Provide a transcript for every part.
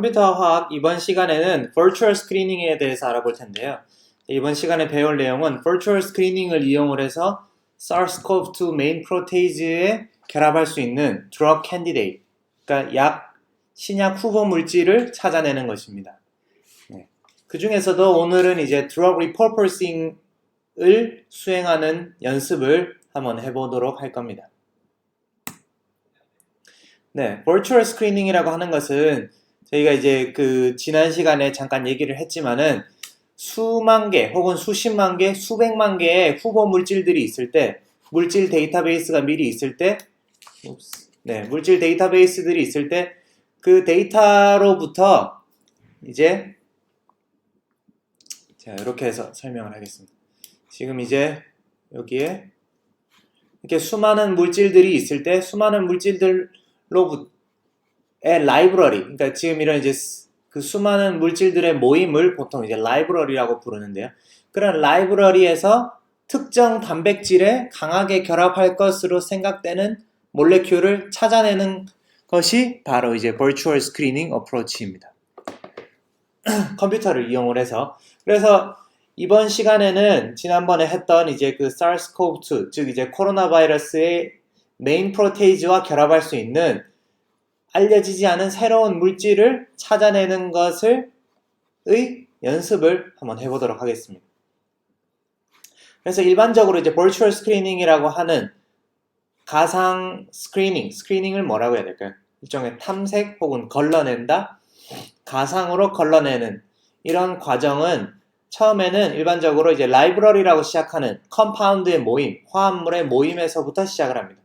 컴퓨터 화학 이번 시간에는 Virtual Screening에 대해서 알아볼 텐데요. 이번 시간에 배울 내용은 Virtual Screening을 이용을 해서 SARS-CoV-2 메인 프로테이즈에 결합할 수 있는 Drug Candidate, 그러니까 신약 후보 물질을 찾아내는 것입니다. 그 중에서도 오늘은 이제 Drug Repurposing을 수행하는 연습을 한번 해보도록 할 겁니다. 네, Virtual Screening이라고 하는 것은 저희가 이제 지난 시간에 잠깐 얘기를 했지만은 수만 개 혹은 수십만 개, 수백만 개의 후보 물질들이 있을 때, 물질 데이터베이스가 미리 있을 때, 물질 데이터베이스들이 있을 때 그 데이터로부터 이제 자, 이렇게 해서 설명을 하겠습니다. 지금 이제 여기에 이렇게 수많은 물질들이 있을 때 수많은 물질들로부터 라이브러리, 그러니까 지금 이런 이제 그 수많은 물질들의 모임을 보통 이제 라이브러리라고 부르는데요. 그런 라이브러리에서 특정 단백질에 강하게 결합할 것으로 생각되는 몰레큘을 찾아내는 것이 바로 이제 Virtual Screening Approach입니다. 컴퓨터를 이용을 해서. 그래서 이번 시간에는 지난번에 했던 이제 그 SARS-CoV-2, 즉 이제 코로나 바이러스의 메인 프로테이즈와 결합할 수 있는 알려지지 않은 새로운 물질을 찾아내는 것의 연습을 한번 해보도록 하겠습니다. 그래서 일반적으로 이제 Virtual Screening이라고 하는 가상 스크리닝을 뭐라고 해야 될까요? 일종의 탐색 혹은 걸러낸다, 가상으로 걸러내는 이런 과정은 처음에는 일반적으로 이제 라이브러리라고 시작하는 컴파운드의 모임, 화합물의 모임에서부터 시작을 합니다.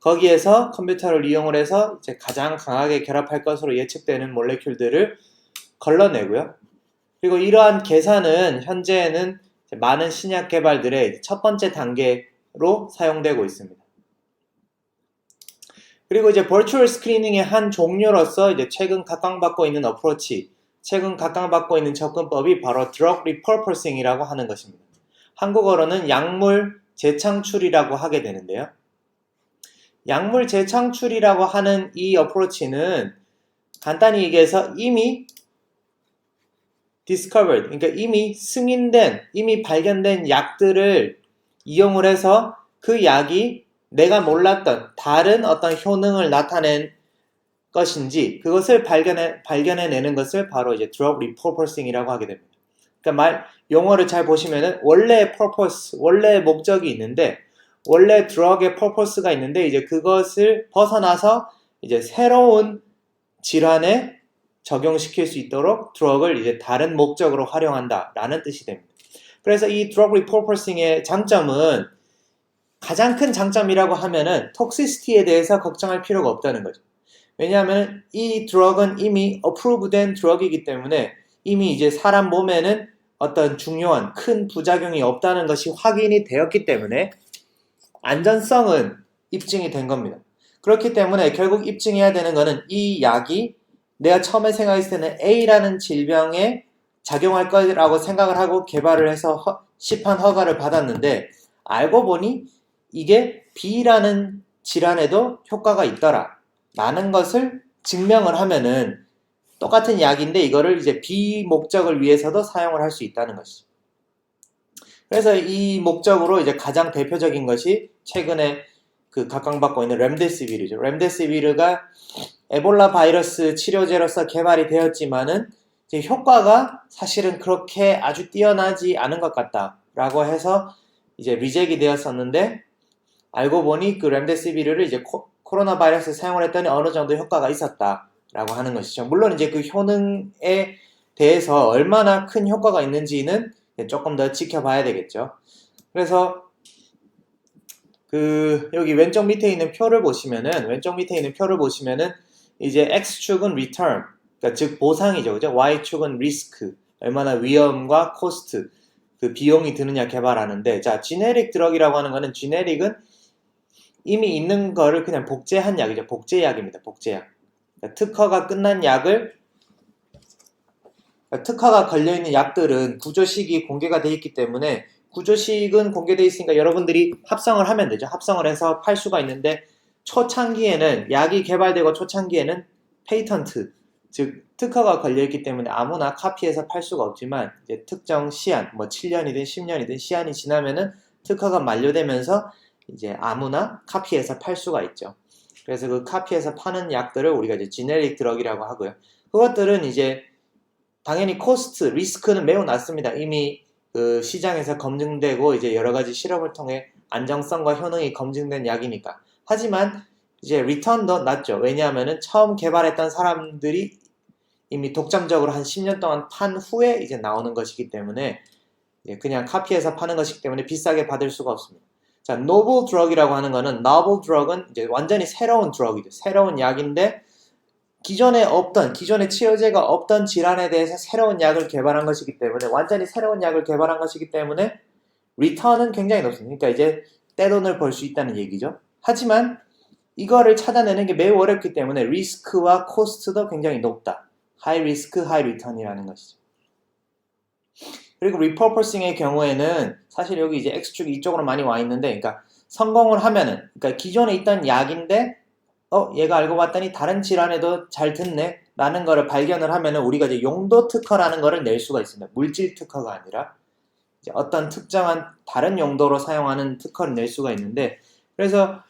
거기에서 컴퓨터를 이용을 해서 이제 가장 강하게 결합할 것으로 예측되는 몰레큘들을 걸러내고요. 그리고 이러한 계산은 현재는 많은 신약 개발들의 첫 번째 단계로 사용되고 있습니다. 그리고 이제 Virtual Screening의 한 종류로서 이제 최근 각광받고 있는 어프로치, 최근 각광받고 있는 접근법이 바로 Drug Repurposing이라고 하는 것입니다. 한국어로는 약물 재창출이라고 하게 되는데요. 약물 재창출이라고 하는 이 어프로치는 간단히 얘기해서 이미 discovered, 그러니까 이미 승인된, 이미 발견된 약들을 이용을 해서 그 약이 내가 몰랐던 다른 어떤 효능을 나타낸 것인지 그것을 발견해내는 것을 바로 이제 Drug Repurposing이라고 하게 됩니다. 그러니까 용어를 잘 보시면은 원래의 purpose, 원래의 목적이 있는데 원래 드럭의 퍼포스가 있는데 이제 그것을 벗어나서 이제 새로운 질환에 적용시킬 수 있도록 드럭을 이제 다른 목적으로 활용한다라는 뜻이 됩니다. 그래서 이 드럭 리퍼포싱의 장점은 가장 큰 장점이라고 하면은 톡시시티에 대해서 걱정할 필요가 없다는 거죠. 왜냐하면 이 드럭은 이미 어프로브된 드럭이기 때문에 이미 이제 사람 몸에는 어떤 중요한 큰 부작용이 없다는 것이 확인이 되었기 때문에 안전성은 입증이 된 겁니다. 그렇기 때문에 결국 입증해야 되는 것은 이 약이 내가 처음에 생각했을 때는 A라는 질병에 작용할 거라고 생각을 하고 개발을 해서 시판 허가를 받았는데 알고 보니 이게 B라는 질환에도 효과가 있더라 라는 것을 증명을 하면은 똑같은 약인데 이거를 이제 B 목적을 위해서도 사용을 할 수 있다는 것이죠. 그래서 이 목적으로 이제 가장 대표적인 것이 최근에 각광받고 있는 렘데시비르죠. 렘데시비르가 에볼라 바이러스 치료제로서 개발이 되었지만은 이제 효과가 사실은 그렇게 아주 뛰어나지 않은 것 같다라고 해서 이제 리젝이 되었었는데 알고 보니 그 렘데시비르를 이제 코로나 바이러스 사용을 했더니 어느 정도 효과가 있었다라고 하는 것이죠. 물론 이제 그 효능에 대해서 얼마나 큰 효과가 있는지는 조금 더 지켜봐야 되겠죠. 그래서 여기 왼쪽 밑에 있는 표를 보시면은 이제 X축은 return, 그러니까 즉 보상이죠, 그죠? Y축은 risk, 얼마나 위험과 cost, 그 비용이 드느냐 개발하는데, 자, 지네릭 드럭이라고 하는 거는 지네릭은 이미 있는 거를 그냥 복제한 약이죠. 복제약입니다. 복제약. 그러니까 특허가 끝난 약을 특허가 걸려있는 약들은 구조식이 공개가 되어 있기 때문에 구조식은 공개되어 있으니까 여러분들이 합성을 하면 되죠. 합성을 해서 팔 수가 있는데 초창기에는 약이 개발되고 초창기에는 페이턴트, 즉 특허가 걸려있기 때문에 아무나 카피해서 팔 수가 없지만 이제 특정 시한, 뭐 7년이든 10년이든 시한이 지나면은 특허가 만료되면서 이제 아무나 카피해서 팔 수가 있죠. 그래서 그 카피해서 파는 약들을 우리가 이제 지네릭 드럭이라고 하고요. 그것들은 이제 당연히 코스트, 리스크는 매우 낮습니다. 이미 그 시장에서 검증되고 이제 여러 가지 실험을 통해 안정성과 효능이 검증된 약이니까. 하지만 이제 리턴도 낮죠. 왜냐하면은 처음 개발했던 사람들이 이미 독점적으로 한 10년 동안 판 후에 이제 나오는 것이기 때문에 그냥 카피해서 파는 것이기 때문에 비싸게 받을 수가 없습니다. 자, 노블 드럭이라고 하는 거는 노블 드럭은 이제 완전히 새로운 드럭이죠. 새로운 약인데 기존에 치료제가 없던 질환에 대해서 새로운 약을 개발한 것이기 때문에 완전히 새로운 약을 개발한 것이기 때문에 리턴은 굉장히 높습니다. 그러니까 이제 떼돈을 벌 수 있다는 얘기죠. 하지만 이거를 찾아내는 게 매우 어렵기 때문에 리스크와 코스트도 굉장히 높다. 하이 리스크, 하이 리턴이라는 것이죠. 그리고 리퍼퍼싱의 경우에는 사실 여기 이제 X축이 이쪽으로 많이 와 있는데, 그러니까 성공을 하면은, 그러니까 기존에 있던 약인데, 얘가 알고 봤더니 다른 질환에도 잘 듣네? 라는 거를 발견을 하면은 우리가 이제 용도 특허라는 거를 낼 수가 있습니다. 물질 특허가 아니라 이제 어떤 특정한 다른 용도로 사용하는 특허를 낼 수가 있는데, 그래서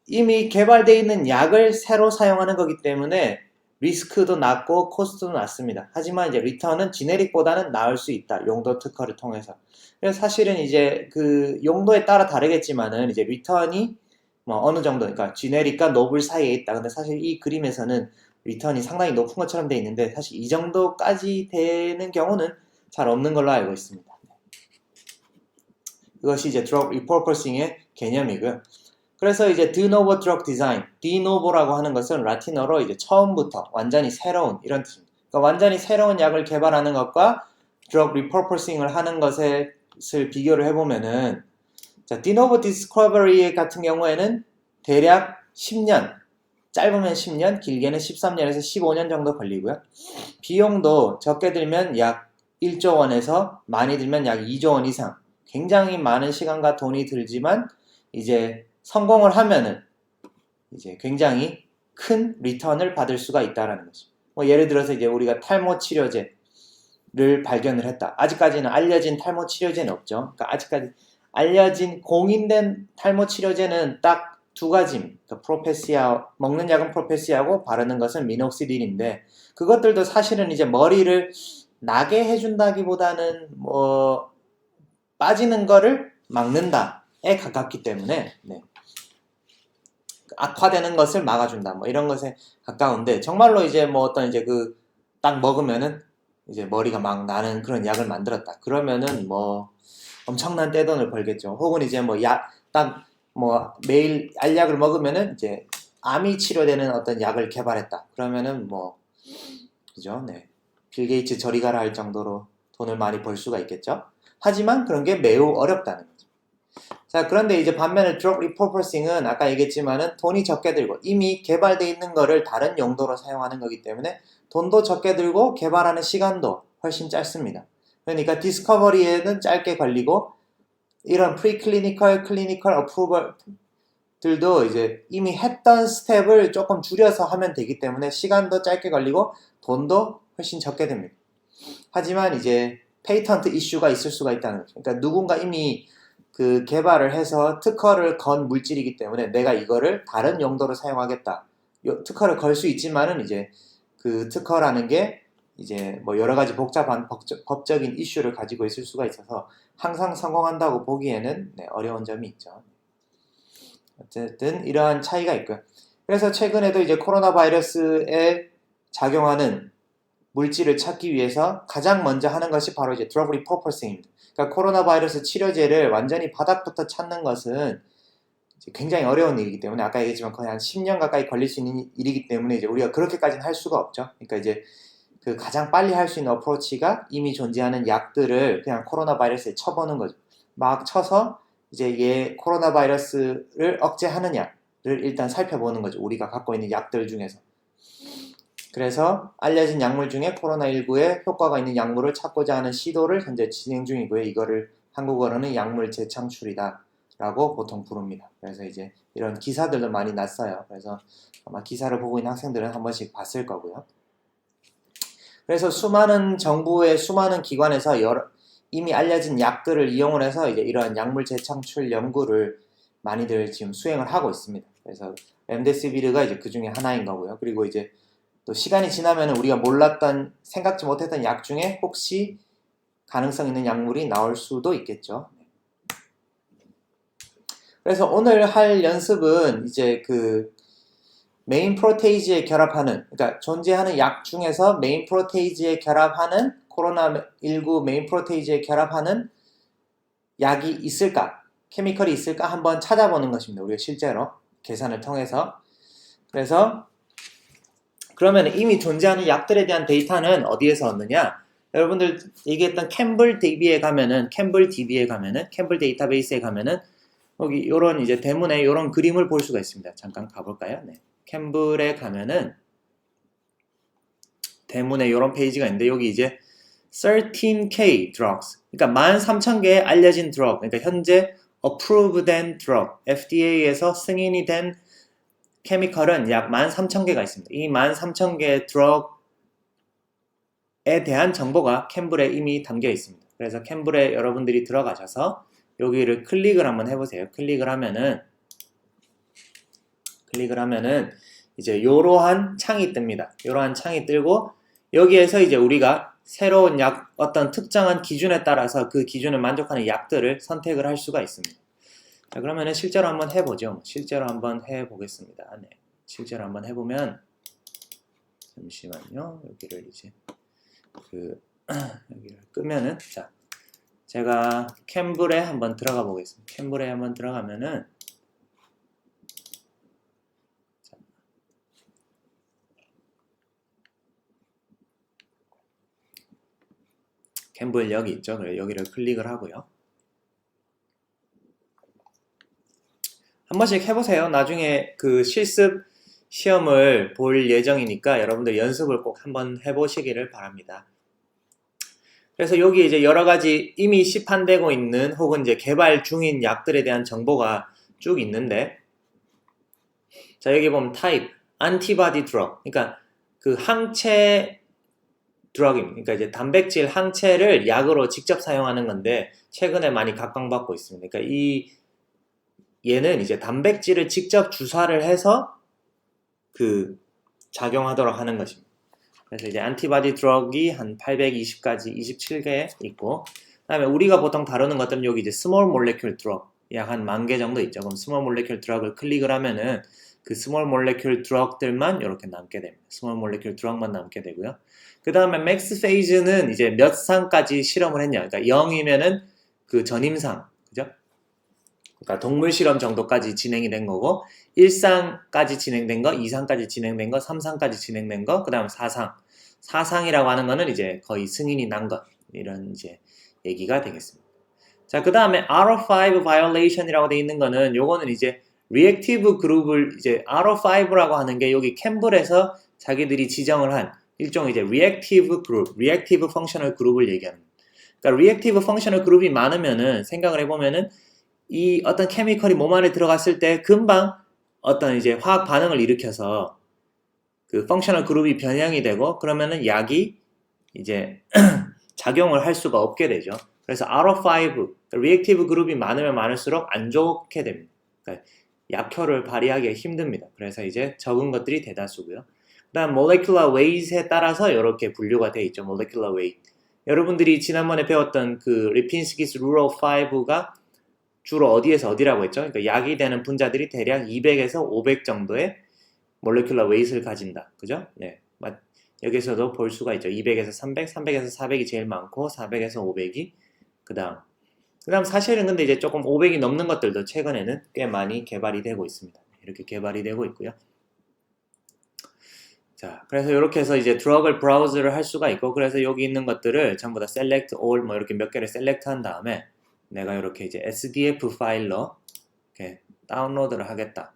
이미 개발되어 있는 약을 새로 사용하는 거기 때문에 리스크도 낮고 코스트도 낮습니다. 하지만 이제 리턴은 지네릭보다는 나을 수 있다. 용도 특허를 통해서. 그래서 사실은 이제 그 용도에 따라 다르겠지만은 이제 리턴이 뭐 어느 정도, 그러니까 지네릭과 노블 사이에 있다. 근데 사실 이 그림에서는 리턴이 상당히 높은 것처럼 돼 있는데 사실 이 정도까지 되는 경우는 잘 없는 걸로 알고 있습니다. 이것이 이제 드럭 리퍼퍼싱의 개념이고요. 그래서 이제 de novo drug design, de novo라고 하는 것은 라틴어로 이제 처음부터 완전히 새로운 이런 뜻입니다. 그러니까 완전히 새로운 약을 개발하는 것과 drug repurposing을 하는 것을 비교를 해보면은 자, de novo discovery 같은 경우에는 대략 10년, 짧으면 10년, 길게는 13년에서 15년 정도 걸리고요. 비용도 적게 들면 약 1조 원에서 많이 들면 약 2조 원 이상, 굉장히 많은 시간과 돈이 들지만 이제 성공을 하면은 이제 굉장히 큰 리턴을 받을 수가 있다라는 거죠. 뭐 예를 들어서 이제 우리가 탈모 치료제를 발견을 했다. 아직까지는 알려진 탈모 치료제는 없죠. 그러니까 아직까지 알려진 공인된 탈모 치료제는 딱 두 가지입니다. 그러니까 프로페시아, 먹는 약은 프로페시아고 바르는 것은 미녹시딜인데 그것들도 사실은 이제 머리를 나게 해준다기보다는 뭐 빠지는 거를 막는다에 가깝기 때문에 악화되는 것을 막아준다. 뭐 이런 것에 가까운데 정말로 이제 뭐 어떤 이제 그 딱 먹으면은 이제 머리가 막 나는 그런 약을 만들었다. 그러면은 뭐 엄청난 떼돈을 벌겠죠. 혹은 이제 뭐 딱 뭐 매일 알약을 먹으면은 이제 암이 치료되는 어떤 약을 개발했다. 그러면은 뭐 그죠? 네. 빌 게이츠 저리 가라 할 정도로 돈을 많이 벌 수가 있겠죠. 하지만 그런 게 매우 어렵다는 거죠. 자, 그런데 이제 반면에 drug repurposing은 아까 얘기했지만은 돈이 적게 들고 이미 개발되어 있는 거를 다른 용도로 사용하는 거기 때문에 돈도 적게 들고 개발하는 시간도 훨씬 짧습니다. 그러니까 디스커버리에는 짧게 걸리고 이런 프리클리니컬, 클리니컬 어프로벌들도 이제 이미 했던 스텝을 조금 줄여서 하면 되기 때문에 시간도 짧게 걸리고 돈도 훨씬 적게 됩니다. 하지만 이제 페이턴트 이슈가 있을 수가 있다는 거죠. 그러니까 누군가 이미 그 개발을 해서 특허를 건 물질이기 때문에 내가 이거를 다른 용도로 사용하겠다. 특허를 걸 수 있지만은 이제 그 특허라는 게 이제 뭐 여러 가지 복잡한 법적인 이슈를 가지고 있을 수가 있어서 항상 성공한다고 보기에는 어려운 점이 있죠. 어쨌든 이러한 차이가 있고요. 그래서 최근에도 이제 코로나 바이러스에 작용하는 물질을 찾기 위해서 가장 먼저 하는 것이 바로 이제 drug repurposing입니다. 그러니까 코로나 바이러스 치료제를 완전히 바닥부터 찾는 것은 굉장히 어려운 일이기 때문에 아까 얘기했지만 거의 한 10년 가까이 걸릴 수 있는 일이기 때문에 이제 우리가 그렇게까지는 할 수가 없죠. 그러니까 이제 그 가장 빨리 할 수 있는 어프로치가 이미 존재하는 약들을 그냥 코로나 바이러스에 쳐보는 거죠. 막 쳐서 이제 얘 코로나 바이러스를 억제하느냐를 일단 살펴보는 거죠. 우리가 갖고 있는 약들 중에서. 그래서 알려진 약물 중에 코로나19에 효과가 있는 약물을 찾고자 하는 시도를 현재 진행 중이고요. 이거를 한국어로는 약물 재창출이다 라고 보통 부릅니다. 그래서 이제 이런 기사들도 많이 났어요. 그래서 아마 기사를 보고 있는 학생들은 한 번씩 봤을 거고요. 그래서 수많은 정부의 수많은 기관에서 이미 알려진 약들을 이용을 해서 이제 이런 약물 재창출 연구를 많이들 지금 수행을 하고 있습니다. 그래서 렘데시비르가 이제 그 중에 하나인 거고요. 그리고 이제 또 시간이 지나면 우리가 몰랐던 생각지 못했던 약 중에 혹시 가능성 있는 약물이 나올 수도 있겠죠. 그래서 오늘 할 연습은 이제 그 메인 프로테이즈에 결합하는, 그러니까 존재하는 약 중에서 메인 프로테이즈에 결합하는 코로나19 메인 프로테이즈에 결합하는 약이 있을까? 케미컬이 있을까? 한번 찾아보는 것입니다. 우리가 실제로 계산을 통해서. 그래서 그러면 이미 존재하는 약들에 대한 데이터는 어디에서 얻느냐? 여러분들 얘기했던 캠블 DB에 가면은 캠블 데이터베이스에 가면은 여기 요런 이제 대문에 요런 그림을 볼 수가 있습니다. 잠깐 가볼까요? 네. 캠블에 가면은 대문에 요런 페이지가 있는데 여기 이제 13K drugs, 그러니까 13,000개의 알려진 drug, 그러니까 현재 approved 된 drug, FDA에서 승인이 된 케미컬은 약 13,000개가 있습니다. 이 13,000개의 drug에 대한 정보가 캠블에 이미 담겨 있습니다. 그래서 캠블에 여러분들이 들어가셔서 여기를 클릭을 한번 해보세요. 클릭을 하면은 이제 요러한 창이 뜹니다. 요러한 창이 뜨고 여기에서 이제 우리가 새로운 약, 어떤 특정한 기준에 따라서 그 기준을 만족하는 약들을 선택을 할 수가 있습니다. 자, 그러면은 실제로 한번 해보죠. 실제로 한번 해보겠습니다. 네. 실제로 한번 해보면, 잠시만요. 여기를 이제, 여기를 끄면은, 자, 제가 캠블에 한번 들어가 보겠습니다. 캠블에 한번 들어가면은, 캠블 여기 있죠. 그래서 여기를 클릭을 하고요. 한 번씩 해보세요. 나중에 그 실습 시험을 볼 예정이니까 여러분들 연습을 꼭 한번 해보시기를 바랍니다. 그래서 여기 이제 여러 가지 이미 시판되고 있는 혹은 이제 개발 중인 약들에 대한 정보가 쭉 있는데, 자, 여기 보면 타입, 안티바디 드럭, 그러니까 그 항체 드럭입니다. 그러니까 이제 단백질 항체를 약으로 직접 사용하는 건데 최근에 많이 각광받고 있습니다. 그러니까 얘는 이제 단백질을 직접 주사를 해서 그 작용하도록 하는 것입니다. 그래서 이제 안티바디 드럭이 한 820가지 27개 있고, 그 다음에 우리가 보통 다루는 것들은 여기 이제 스몰 몰레큘 드럭 약 한 10,000개 정도 있죠. 그럼 스몰 몰레큘 드럭을 클릭을 하면은 그 스몰 몰레큘 드럭들만 이렇게 남게 됩니다. 스몰 몰레큘 드럭만 남게 되고요. 그 다음에 맥스 페이즈는 이제 몇 상까지 실험을 했냐. 그러니까 0이면은 그 전임상, 그죠? 그러니까 동물 실험 정도까지 진행이 된 거고, 1상까지 진행된 거, 2상까지 진행된 거, 3상까지 진행된 거, 그 다음 4상. 4상이라고 하는 거는 이제 거의 승인이 난 것, 이런 이제 얘기가 되겠습니다. 자, 그 다음에 R5 violation이라고 돼 있는 거는 요거는 이제 reactive 그룹을 이제 R5라고 하는 게 여기 캠블에서 자기들이 지정을 한 일종 이제 reactive 그룹, reactive functional 그룹을 얘기하는 거예요. 그러니까 reactive functional 그룹이 많으면은 생각을 해보면은 이 어떤 케미컬이 몸 안에 들어갔을 때 금방 어떤 이제 화학 반응을 일으켜서 그 펑셔널 그룹이 변형이 되고 그러면은 약이 이제 작용을 할 수가 없게 되죠. 그래서 R5, 리액티브 그룹이 많으면 많을수록 안 좋게 됩니다. 그러니까 약효를 발휘하기가 힘듭니다. 그래서 이제 적은 것들이 대다수고요. 그 다음 molecular weight에 따라서 이렇게 분류가 되어 있죠. molecular weight. 여러분들이 지난번에 배웠던 그 리핀스키스 룰 오브 5가 주로 어디에서 어디라고 했죠? 그러니까 약이 되는 분자들이 대략 200에서 500 정도의 molecular weight을 가진다. 그죠? 네. 여기서도 볼 수가 있죠. 200에서 300, 300에서 400이 제일 많고 400에서 500이 그 다음 사실은 근데 이제 조금 500이 넘는 것들도 최근에는 꽤 많이 개발이 되고 있습니다. 이렇게 개발이 되고 있고요. 자, 그래서 이렇게 해서 이제 드럭을 브라우즈를 할 수가 있고, 그래서 여기 있는 것들을 전부 다 select all 뭐 이렇게 몇 개를 셀렉트 한 다음에 내가 이렇게 이제 SDF 파일로 이렇게 다운로드를 하겠다.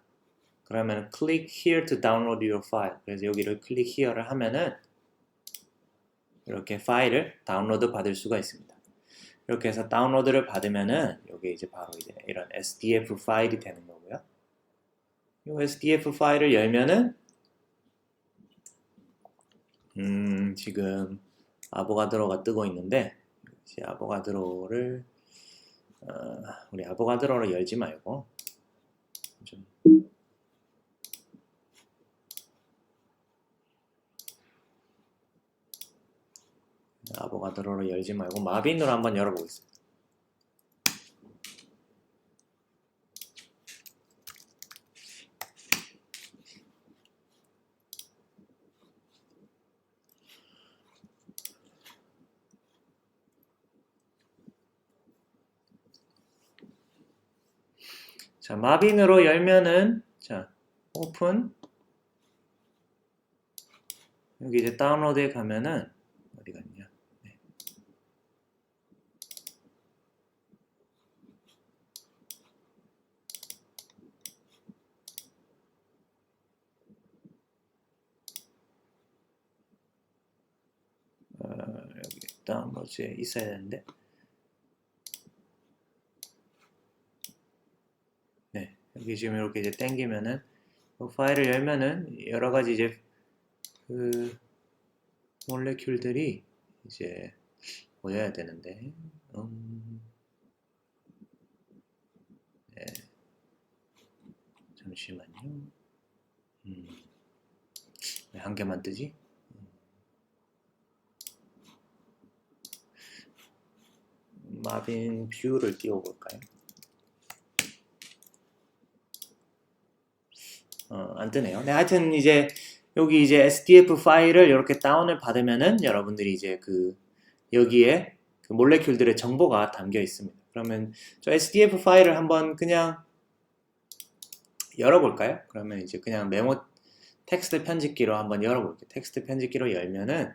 그러면 click here to download your file. 그래서 여기를 클릭 here를 하면은 이렇게 파일을 다운로드 받을 수가 있습니다. 이렇게 해서 다운로드를 받으면은 여기 이제 바로 이제 이런 SDF 파일이 되는 거고요. 이 SDF 파일을 열면은 지금 아보가드로가 뜨고 있는데 이제 아보가드로를 우리 아보가드로를 열지 말고 좀 아보가드로를 열지 말고 마빈으로 한번 열어보겠습니다. 자, 마빈으로 열면은 자, 오픈. 여기 이제 다운로드에 가면은 어디 갔냐? 네. 여기 다운로드에 있어야 되는데. 네, 여기 지금 이렇게 이제 땡기면은 그 파일을 열면은 여러 가지 이제 그 몰레큘들이 이제 보여야 되는데, 네, 잠시만요. 왜 한 개만 뜨지? 마빈 뷰를 띄워볼까요? 안 뜨네요. 네, 하여튼 이제 여기 이제 SDF 파일을 이렇게 다운을 받으면은 여러분들이 이제 그 여기에 그 몰레큘들의 정보가 담겨 있습니다. 그러면 저 SDF 파일을 한번 그냥 열어볼까요? 그러면 이제 그냥 메모 텍스트 편집기로 한번 열어볼게요. 텍스트 편집기로 열면은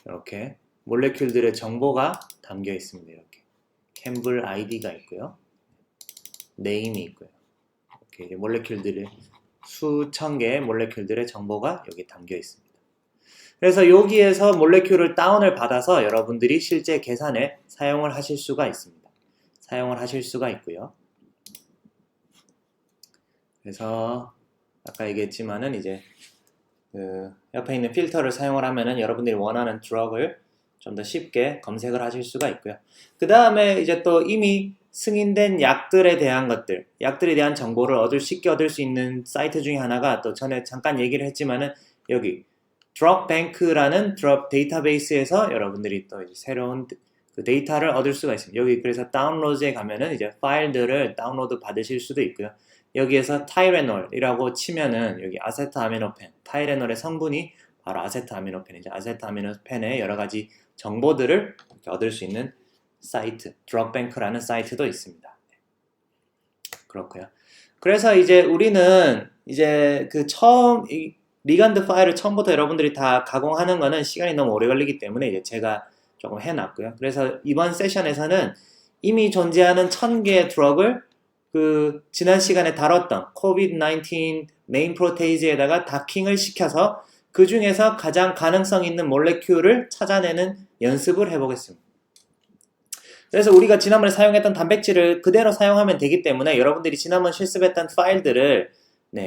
이렇게 몰레큘들의 정보가 담겨 있습니다. 이렇게 캠블 아이디가 있고요, 네임이 있고요. 이렇게 이제 몰레큘들의 수천 개의 몰레큘들의 정보가 여기 담겨 있습니다. 그래서 여기에서 몰레큘을 다운을 받아서 여러분들이 실제 계산에 사용을 하실 수가 있습니다. 사용을 하실 수가 있고요. 그래서 아까 얘기했지만은 이제 그 옆에 있는 필터를 사용을 하면은 여러분들이 원하는 드럭을 좀 더 쉽게 검색을 하실 수가 있고요. 그 다음에 이제 또 이미 승인된 약들에 대한 것들, 약들에 대한 정보를 쉽게 얻을 수 있는 사이트 중에 하나가 또 전에 잠깐 얘기를 했지만은 여기 드럭뱅크라는 드럭 데이터베이스에서 여러분들이 또 이제 새로운 그 데이터를 얻을 수가 있습니다. 여기 그래서 다운로드에 가면은 이제 파일들을 다운로드 받으실 수도 있고요. 여기에서 타이레놀이라고 치면은 여기 아세트아미노펜, 타이레놀의 성분이 바로 아세트아미노펜이죠. 아세트아미노펜의 여러 가지 정보들을 이렇게 얻을 수 있는 사이트, 드럭뱅크라는 사이트도 있습니다. 그렇고요. 그래서 이제 우리는 이제 그 처음 리간드 파일을 처음부터 여러분들이 다 가공하는 거는 시간이 너무 오래 걸리기 때문에 이제 제가 조금 해놨고요. 그래서 이번 세션에서는 이미 존재하는 1000개의 드럭을 그 지난 시간에 다뤘던 COVID-19 메인 프로테이즈에다가 다킹을 시켜서 그 중에서 가장 가능성 있는 몰레큘을 찾아내는 연습을 해보겠습니다. 그래서 우리가 지난번에 사용했던 단백질을 그대로 사용하면 되기 때문에 여러분들이 지난번 실습했던 파일들을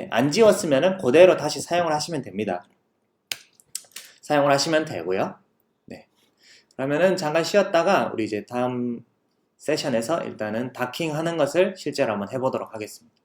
안 지웠으면 그대로 다시 사용을 하시면 됩니다. 사용을 하시면 되고요. 그러면은 잠깐 쉬었다가 우리 이제 다음 세션에서 일단은 다킹하는 것을 실제로 한번 해보도록 하겠습니다.